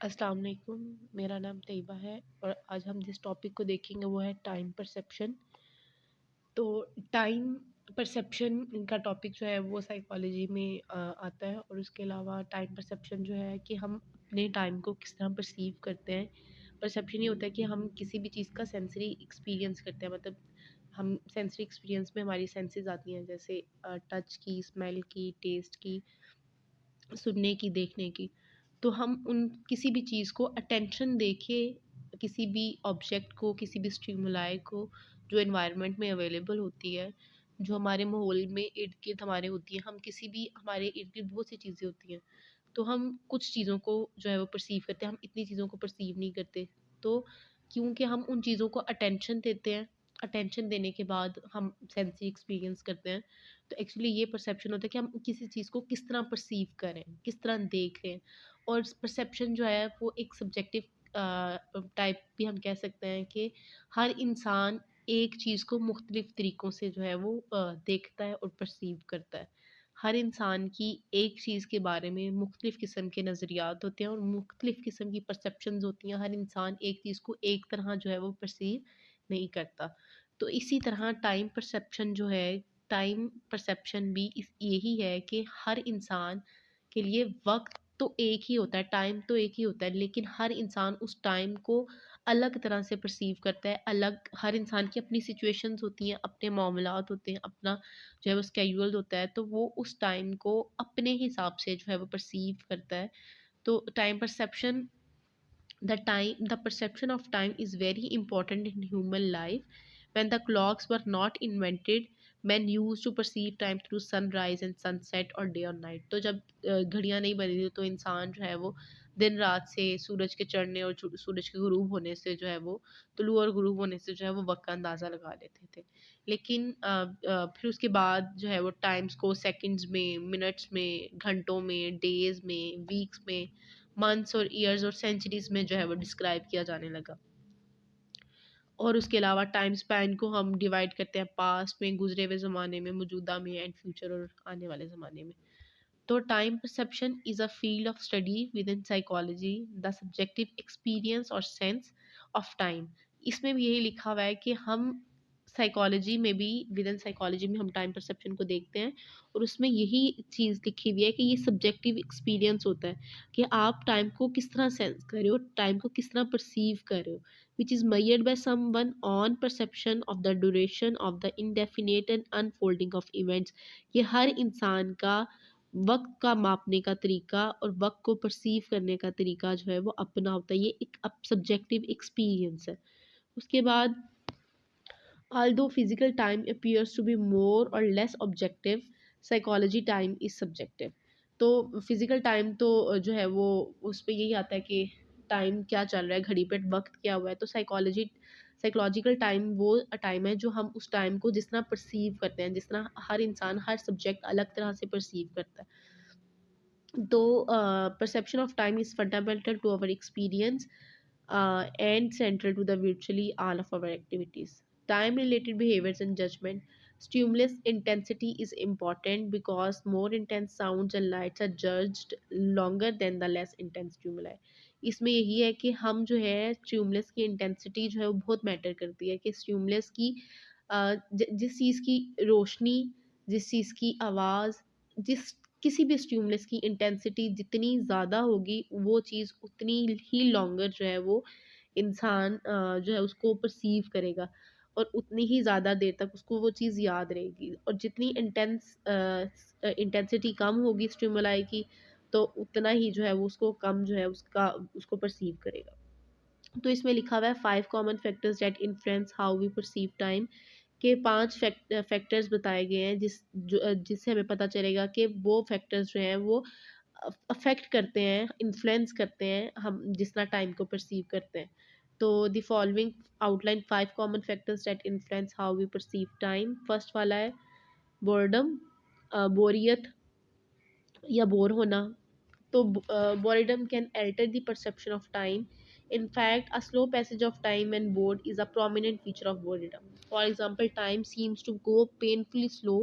अस्सलाम वालेकुम। मेरा नाम तैयबा है और आज हम जिस टॉपिक को देखेंगे वो है टाइम परसेप्शन। तो टाइम परसेप्शन का टॉपिक जो है वो साइकोलॉजी में आता है और उसके अलावा टाइम परसेप्शन जो है कि हम अपने टाइम को किस तरह परसीव करते हैं। परसेप्शन ये होता है कि हम किसी भी चीज़ का सेंसरी एक्सपीरियंस करते हैं, मतलब हम सेंसरी एक्सपीरियंस में हमारी सेंसेस आती हैं, जैसे टच की, स्मेल की, टेस्ट की, सुनने की, देखने की। तो हम उन किसी भी चीज़ को अटेंशन देके, किसी भी ऑब्जेक्ट को, किसी भी स्टिमुलाई को जो एनवायरनमेंट में अवेलेबल होती है, जो हमारे माहौल में इर्द-गिर्द हमारे होती है, हम किसी भी हमारे इर्द-गिर्द बहुत सी चीज़ें होती हैं। तो हम कुछ चीज़ों को जो है वो परसीव करते हैं, हम इतनी चीज़ों को परसीव नहीं करते। तो क्योंकि हम उन चीज़ों को अटेंशन देते हैं, अटेंशन देने के बाद हम सेंसरी एक्सपीरियंस करते हैं। तो एक्चुअली ये परसेप्शन होता है कि हम किसी चीज़ को किस तरह परसीव करें, किस तरह देख रहे हैं। और परसेप्शन जो है वो एक सब्जेक्टिव टाइप भी हम कह सकते हैं कि हर इंसान एक चीज़ को मुख्तलिफ तरीक़ों से जो है वो देखता है और परसीव करता है। हर इंसान की एक चीज़ के बारे में मुख्तलिफ किस्म के नज़रियात होते हैं और मुख्तलिफ किस्म की परसेप्शंस होती हैं। हर इंसान एक चीज़ को एक तरह जो है वो परसीव नहीं करता। तो इसी तरह टाइम परसेप्शन जो है, टाइम परसेप्शन भी यही है कि हर इंसान के लिए वक्त तो एक ही होता है, टाइम तो एक ही होता है, लेकिन हर इंसान उस टाइम को अलग तरह से परसीव करता है। अलग हर इंसान की अपनी सिचुएशंस होती हैं, अपने मामलात होते हैं, अपना जो है वो स्केड्यूल होता है, तो वो उस टाइम को अपने हिसाब से जो है वो परसीव करता है। तो time perception, the perception of time is very important in human life. When the clocks were not invented, men used to perceive time through sunrise and sunset or day or night. तो जब घड़ियां नहीं बनी थी तो इंसान जो है वो दिन रात से, सूरज के चढ़ने और सूरज के गुरूब होने से जो है वो, तुलू और गुरूब होने से जो है वो वक्त का अंदाज़ा लगा लेते थे। लेकिन फिर उसके बाद जो है वो टाइम्स को सेकंड्स में, मिनट्स में, घंटों में, डेज़ में, वीक्स में, मंथ्स और ईयर्स और सेंचुरीज़ में जो है वो डिस्क्राइब किया जाने लगा। और उसके अलावा टाइम स्पैन को हम डिवाइड करते हैं पास्ट में, गुज़रे हुए ज़माने में, मौजूदा में एंड फ्यूचर और आने वाले ज़माने में। तो time perception is a field of study with in psychology, the subjective experience और सेंस ऑफ टाइम। इसमें भी यही लिखा हुआ है कि हम साइकोलॉजी में भी, विद इन साइकोलॉजी में हम टाइम परसेप्शन को देखते हैं और उसमें यही चीज़ लिखी हुई है कि ये सब्जेक्टिव एक्सपीरियंस होता है कि आप टाइम को किस तरह सेंस कर रहे हो, टाइम को किस तरह परसीव कर रहे हो, which is measured by someone on perception of the duration of the indefinite and unfolding of events। ये हर इंसान का वक़्त का मापने का तरीका और वक़्त को परसीव करने का तरीका जो है वो अपना होता है। ये एक सब्जेक्टिव एक्सपीरियंस है। उसके बाद although physical time appears to be more or less objective, psychology time is subjective। तो फिज़िकल टाइम तो जो है वो उसपे यही आता है कि टाइम क्या चल रहा है, घड़ी पे वक़्त क्या हुआ है। तो साइकोलॉजिकल टाइम वो टाइम है जो हम उस टाइम को जिस तरह परसीव करते हैं, जिस तरह हर इंसान, हर सब्जेक्ट अलग तरह से परसीव करता है। तो perception of time is fundamental to our experience and central to the virtually all of our activities. Time related behaviors and judgment. Stimulus intensity is important because more intense sounds and lights are judged longer than the less intense stimuli। इसमें यही है कि हम जो है stimulus की intensity जो है वो बहुत मैटर करती है कि स्टिमुलस की जिस चीज़ की रोशनी, जिस चीज़ की आवाज़, जिस किसी भी स्टिमुलस की इंटेंसिटी जितनी ज़्यादा होगी, वो चीज़ उतनी ही लॉन्गर जो है वो इंसान जो है उसको परसीव करेगा और उतनी ही ज़्यादा देर तक उसको वो चीज़ याद रहेगी। और जितनी इंटेंसिटी कम होगी स्टिमुलाई की, तो उतना ही जो है वो उसको कम जो है उसको परसीव करेगा। तो इसमें लिखा हुआ है 5 common factors that influence how we perceive time, के 5 फैक्टर्स बताए गए हैं जिससे हमें पता चलेगा कि वो फैक्टर्स जो हैं वो अफ़ेक्ट करते हैं, इन्फ्लुएंस करते हैं हम जिस तरह टाइम को परसीव करते हैं। तो the following outline 5 common factors that influence how we perceive time. First वाला है बोर्डम, बोरियत या बोर होना। तो boredom can alter the perception of time. In fact, a slow passage of time when bored is a prominent feature of boredom. For example, time seems to go painfully slow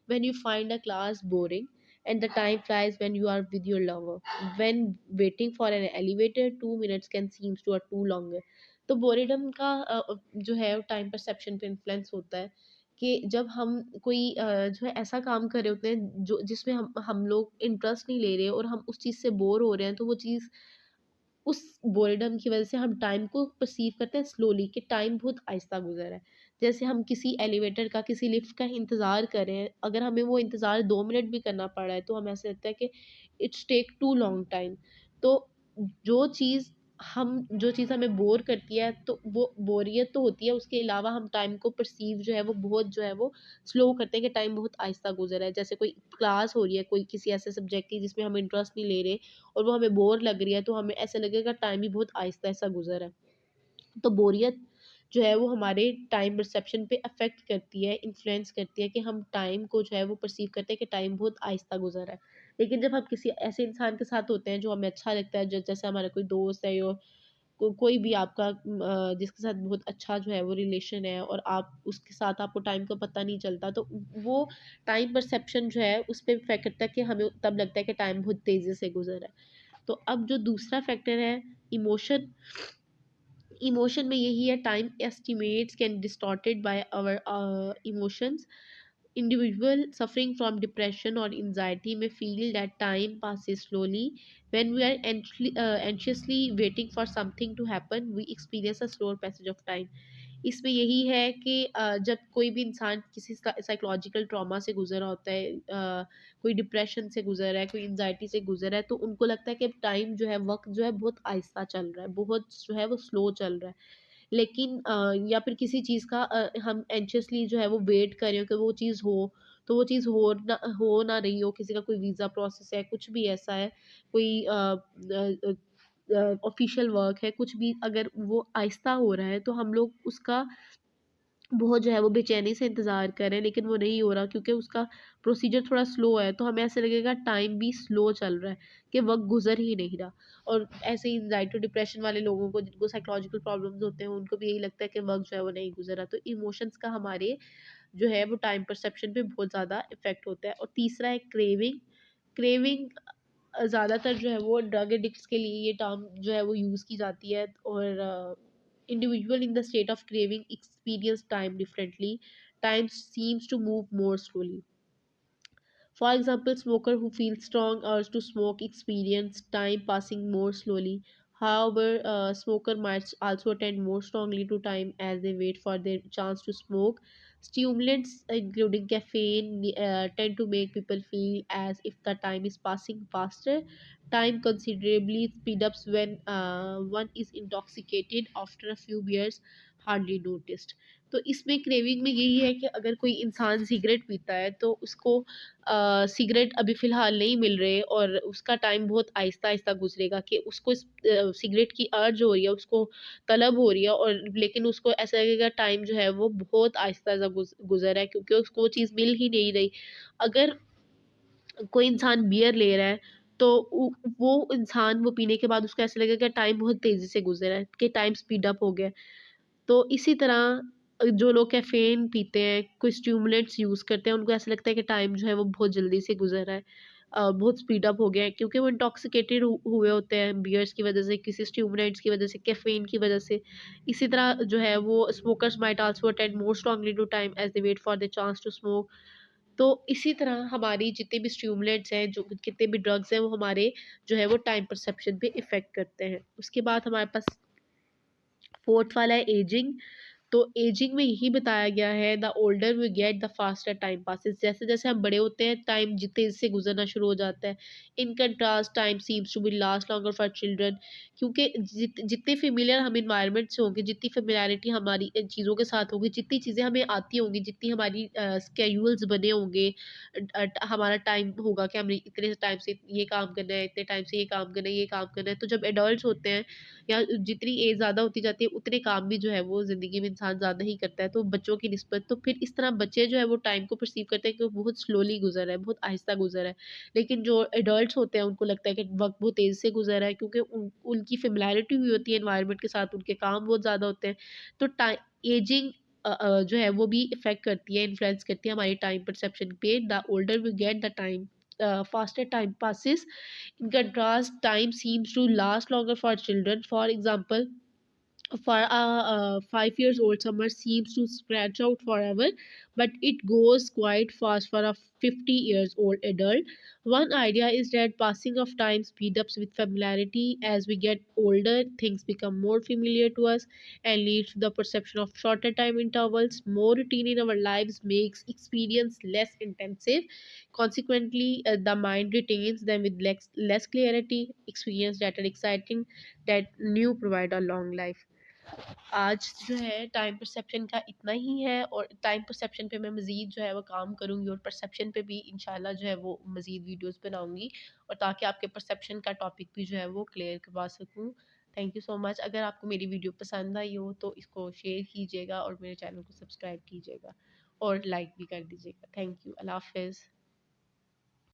when you find a class boring. and the time flies when you are with your lover. When waiting for an elevator, 2 minutes can seem to are too longer. तो बोरेडम का जो है time perception पे influence होता है कि जब हम कोई जो है ऐसा काम कर रहे होते हैं जो जिसमें हम लोग इंटरेस्ट नहीं ले रहे और हम उस चीज़ से बोर हो रहे हैं, तो वो चीज़ उस बोरेडम की वजह से हम टाइम को परसीव करते हैं स्लोली, कि टाइम बहुत आहिस्ता गुजर रहा है। जैसे हम किसी एलिवेटर का, किसी लिफ्ट का इंतज़ार कर रहे हैं, अगर हमें वो इंतज़ार 2 मिनट भी करना पड़ रहा है तो हमें ऐसा लगता है कि it's take too long time. तो जो चीज़ जो चीज़ हमें बोर करती है, तो वो बोरियत तो होती है, उसके अलावा हम टाइम को परसीव जो है वो बहुत जो है वो स्लो करते हैं कि टाइम बहुत आहिस्ता गुजर रहा है। जैसे कोई क्लास हो रही है कोई किसी ऐसे सब्जेक्ट की जिसमें हम इंटरेस्ट नहीं ले रहे और वो हमें बोर लग रही है, तो हमें ऐसा लगेगा टाइम ही बहुत आहिस्ता-आहिस्ता गुज़र है। तो बोरियत जो है वो हमारे टाइम परसेप्शन पे अफ़ेक्ट करती है, इन्फ्लुएंस करती है कि हम टाइम को जो है वो परसीव करते हैं कि टाइम बहुत आहिस्ता गुज़र रहा है। लेकिन जब हम किसी ऐसे इंसान के साथ होते हैं जो हमें अच्छा लगता है, जैसे हमारा कोई दोस्त है या कोई भी आपका जिसके साथ बहुत अच्छा जो है वो रिलेशन है और आप उसके साथ आपको टाइम का पता नहीं चलता, तो वो टाइम परसेप्शन जो है उस पे इफ़ेक्ट करता है कि हमें तब लगता है कि टाइम बहुत तेज़ी से गुज़र रहा है। तो अब जो दूसरा फैक्टर है इमोशन, इमोशन में यही है, time estimates can distorted by our emotions. Individual suffering from depression or anxiety may feel that time passes slowly. When we are anxiously waiting for something to happen, we experience a slower passage of time. इसमें यही है कि जब कोई भी इंसान किसी psychological trauma से गुजर रहा होता है, कोई डिप्रेशन से गुजर रहा है, कोई एंजाइटी से गुजर रहा है, तो उनको लगता है कि टाइम जो है, वक्त जो है बहुत आहिस्ता चल रहा है, बहुत जो है वो स्लो चल रहा है। लेकिन या फिर किसी चीज़ का हम एंशियसली जो है वो वेट कर रहे हो कि वो चीज़ हो, तो वो चीज़ हो ना रही हो, किसी का कोई वीज़ा प्रोसेस है, कुछ भी ऐसा है, कोई ऑफ़िशियल वर्क है, कुछ भी अगर वो आहिस्ता हो रहा है, तो हम लोग उसका बहुत जो है वो बेचैनी से इंतज़ार कर रहे हैं, लेकिन वो नहीं हो रहा क्योंकि उसका प्रोसीजर थोड़ा स्लो है, तो हमें ऐसा लगेगा टाइम भी स्लो चल रहा है, कि वक़्त गुज़र ही नहीं रहा। और ऐसे ही एंग्ज़ायटी डिप्रेशन वाले लोगों को, जिनको साइकोलॉजिकल प्रॉब्लम्स होते हैं, उनको भी यही लगता है कि वक़्त जो है वो नहीं गुज़र रहा। तो इमोशंस का हमारे जो है वो टाइम परसेप्शन पे बहुत ज़्यादा इफ़ेक्ट होता है। और तीसरा है क्रेविंग। क्रेविंग ज़्यादातर जो है वो ड्रग एडिक्ट्स के लिए ये टर्म जो है वो यूज़ की जाती है। और individual in the state of craving experience time differently, time seems to move more slowly. For example, smoker who feel strong urge to smoke experience time passing more slowly. However, smoker might also attend more strongly to time as they wait for their chance to smoke. Stimulants, including caffeine, tend to make people feel as if the time is passing faster. Time considerably speed ups when one is intoxicated. After a few beers, hardly noticed. तो इसमें craving में यही है कि अगर कोई इंसान cigarette पीता है तो उसको सिगरेट अभी फ़िलहाल नहीं मिल रहे और उसका टाइम बहुत आहिस्ता-आहिस्ता गुज़रेगा, कि उसको सिगरेट की अर्ज हो रही है, उसको तलब हो रही है, और लेकिन उसको ऐसा लगेगा टाइम जो है वो बहुत आहिस्ता-आहिस्ता गुज़र रहा है, क्योंकि उसको वो चीज़ मिल ही नहीं रही। अगर कोई इंसान बियर ले रहा है, तो वो इंसान वो पीने के बाद उसको ऐसा लगेगा टाइम बहुत तेज़ी से गुज़र रहा है, कि टाइम स्पीड अप हो गया है। तो इसी तरह जो लोग कैफ़ीन पीते हैं, कोई स्टिमुलेंट्स यूज़ करते हैं, उनको ऐसा लगता है कि टाइम जो है वो बहुत जल्दी से गुज़र रहा है, बहुत स्पीड अप हो गया है, क्योंकि वो इंटॉक्सिकेटेड हुए होते हैं बियर्स की वज़ह से, किसी स्टिमुलेंट्स की वज़ह से, कैफ़ीन की वज़ह से। इसी तरह जो है वो smokers might also attend more strongly to time as they wait for the chance to smoke. तो इसी तरह हमारी जितने भी स्टिमुलेंट्स हैं, जो कितने भी ड्रग्स हैं, वो हमारे जो है वो टाइम परसेप्शन पे इफ़ेक्ट करते हैं। उसके बाद हमारे पास 4th वाला है एजिंग। तो एजिंग में यही बताया गया है, the older we get the faster time passes. जैसे जैसे हम बड़े होते हैं, टाइम जितने से गुजरना शुरू हो जाता है। In contrast time seems to be last longer for children, क्योंकि जितने फेमिलियर हम इन्वायरमेंट से होंगे, जितनी फेमिलियरिटी हमारी इन चीज़ों के साथ होगी, जितनी चीज़ें हमें आती होंगी, जितनी हमारी स्केड्यूल्स बने होंगे, हमारा टाइम होगा कि हमने इतने टाइम से ये काम करना है, इतने टाइम से ये काम करना है, ये काम करना है। तो जब एडल्ट होते हैं या जितनी एज ज़्यादा होती जाती है, उतने काम भी जो है वो ज़िंदगी में इंसान ज़्यादा ही करता है, तो बच्चों की निस्बत। तो फिर इस तरह बच्चे जो है वो टाइम को परसीव करते हैं कि वो बहुत स्लोली गुज़र रहा है, बहुत आहिस्ता गुज़र रहा है। लेकिन जो एडल्ट्स होते हैं, उनको लगता है कि वक़्त बहुत तेज़ी से गुज़र रहा है, क्योंकि उनकी फ़ैमिलियरिटी हुई होती है एनवायरनमेंट के साथ, उनके काम बहुत ज़्यादा होते हैं। तो एजिंग जो है वो भी इफ़ेक्ट करती है, इन्फ्लुएंस करती है हमारी टाइम परसेप्शन पे। The older we get the time faster time passes. In contrast, time seems to last longer for children. For example, for a 5 years old summer seems to stretch out forever, but it goes quite fast for a 50 years old adult. One idea is that passing of time speed ups with familiarity. As we get older, things become more familiar to us and leads to the perception of shorter time intervals. More routine in our lives makes experience less intensive. Consequently, the mind retains them with less clarity. Experience that are exciting, that new provide a long life. आज जो है time perception का इतना ही है, और time perception पे मैं मज़ीद जो है वो काम करूँगी, और परसेप्शन पे भी इंशाल्लाह जो है वो मज़ीद वीडियोस बनाऊँगी, और ताकि आपके परसेप्शन का टॉपिक भी जो है वो क्लियर करवा सकूँ। Thank you so much. अगर आपको मेरी वीडियो पसंद आई हो तो इसको शेयर कीजिएगा और मेरे चैनल को सब्सक्राइब कीजिएगा और लाइक भी कर दीजिएगा। Thank you. अल्लाह हाफ़िज़।